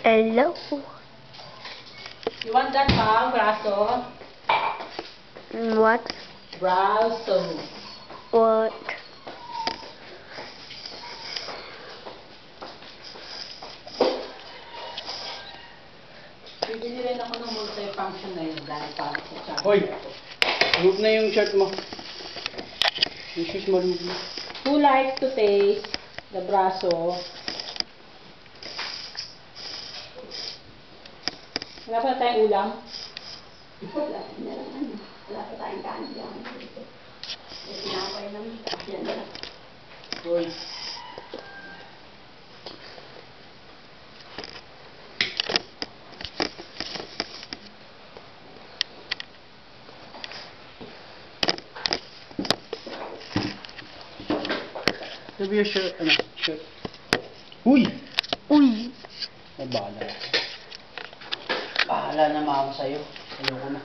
Hello. You want that pang, braso? What? Braso. What? Bibili rin ako ng multi-function na yun dahil para sa charger. Hoy! Remove na yung shirt mo. Yung shoes mo, remove mo. Who likes to taste the braso? Wala pa na tayong ulam? Wala pa tayong kanin dyan. Tinapay naman. Yan na. Hoy! Sabi yung shirt, ano? Shirt. Uy! Uy. Ay, bahala. Bahala na mama sa'yo. Ayoko na.